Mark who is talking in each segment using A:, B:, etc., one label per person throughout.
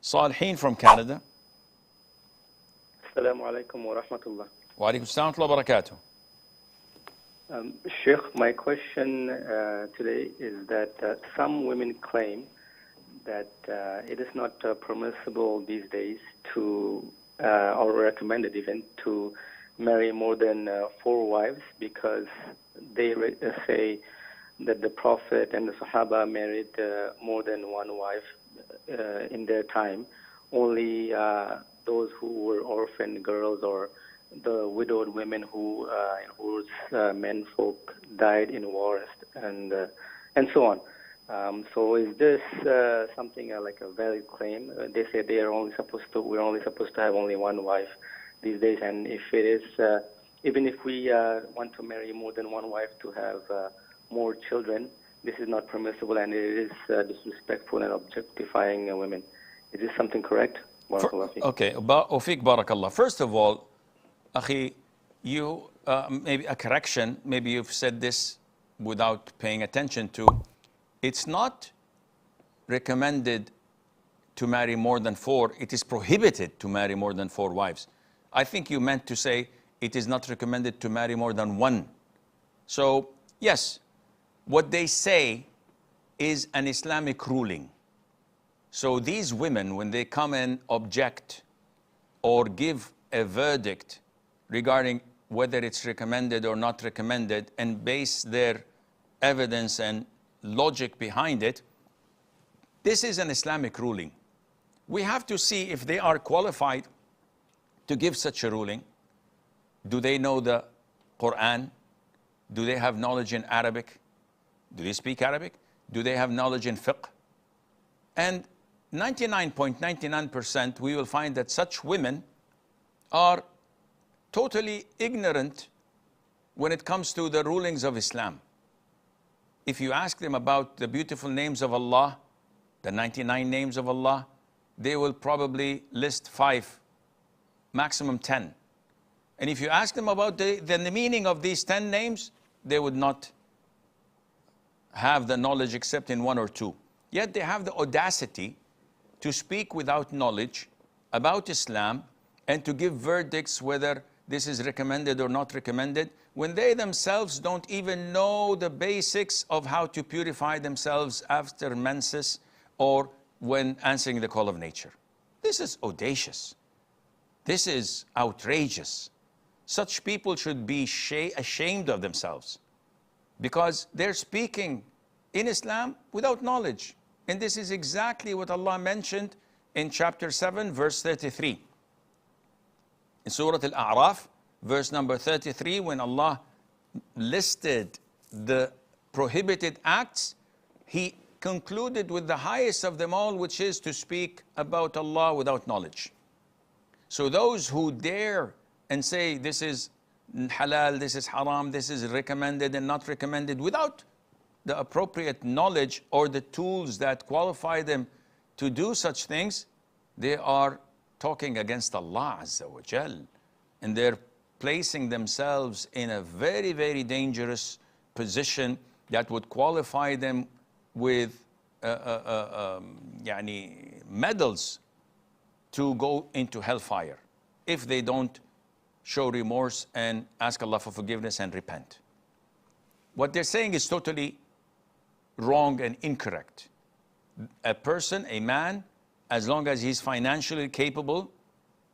A: Salihin from Canada.
B: Assalamu alaikum wa rahmatullah.
A: Wa alaikum assalam wa barakatuh.
B: Sheikh, my question today is that some women claim that it is not permissible these days to, or recommended even, to marry more than 4 wives because they say that the Prophet and the Sahaba married more than 1 wife in their time. Only those who were orphan girls or the widowed women whose menfolk died in wars and so on. So is this something like a valid claim? They say we're only supposed to have only 1 wife these days, and if it is, even if we want to marry more than 1 wife to have more children, this is not permissible and it is disrespectful and objectifying women. Is this something correct?
A: Okay, Ufiq Barakallah. First of all, Akhi, you, maybe a correction, maybe you've said this without paying attention to. It's not recommended to marry more than 4. It is prohibited to marry more than 4 wives. I think you meant to say it is not recommended to marry more than 1. So, yes, what they say is an Islamic ruling. So these women, when they come and object or give a verdict regarding whether it's recommended or not recommended and base their evidence and logic behind it, this is an Islamic ruling. We have to see if they are qualified to give such a ruling. Do they know the Quran? Do they have knowledge in Arabic? Do they speak Arabic? Do they have knowledge in fiqh? And 99.99% we will find that such women are totally ignorant when it comes to the rulings of Islam. If you ask them about the beautiful names of Allah, the 99 names of Allah, they will probably list 5, maximum 10. And if you ask them about the meaning of these 10 names, they would not have the knowledge except in 1 or 2. Yet they have the audacity to speak without knowledge about Islam and to give verdicts whether this is recommended or not recommended, when they themselves don't even know the basics of how to purify themselves after menses or when answering the call of nature. This is audacious. This is outrageous. Such people should be ashamed of themselves because they're speaking in Islam without knowledge. And this is exactly what Allah mentioned in chapter 7, verse 33. In Surah Al-A'raf, verse number 33, when Allah listed the prohibited acts, He concluded with the highest of them all, which is to speak about Allah without knowledge. So those who dare and say this is halal, this is haram, this is recommended and not recommended, without the appropriate knowledge or the tools that qualify them to do such things, they are talking against Allah Azza wa Jal. And they're placing themselves in a very, very dangerous position that would qualify them with medals to go into hellfire if they don't show remorse and ask Allah for forgiveness and repent. What they're saying is totally wrong and incorrect. A person, a man, as long as he's financially capable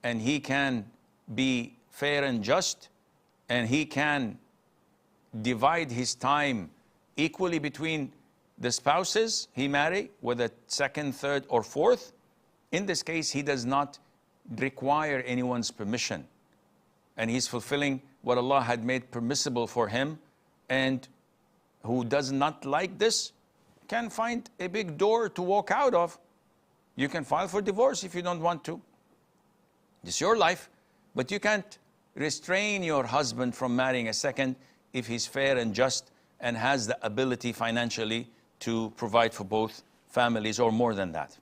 A: and he can be fair and just and he can divide his time equally between the spouses he marry, whether 2nd, 3rd, or 4th, in this case, he does not require anyone's permission. And he's fulfilling what Allah had made permissible for him, and who does not like this can find a big door to walk out of. You can file for divorce if you don't want to. It's your life, but you can't restrain your husband from marrying a 2nd if he's fair and just and has the ability financially to provide for both families or more than that.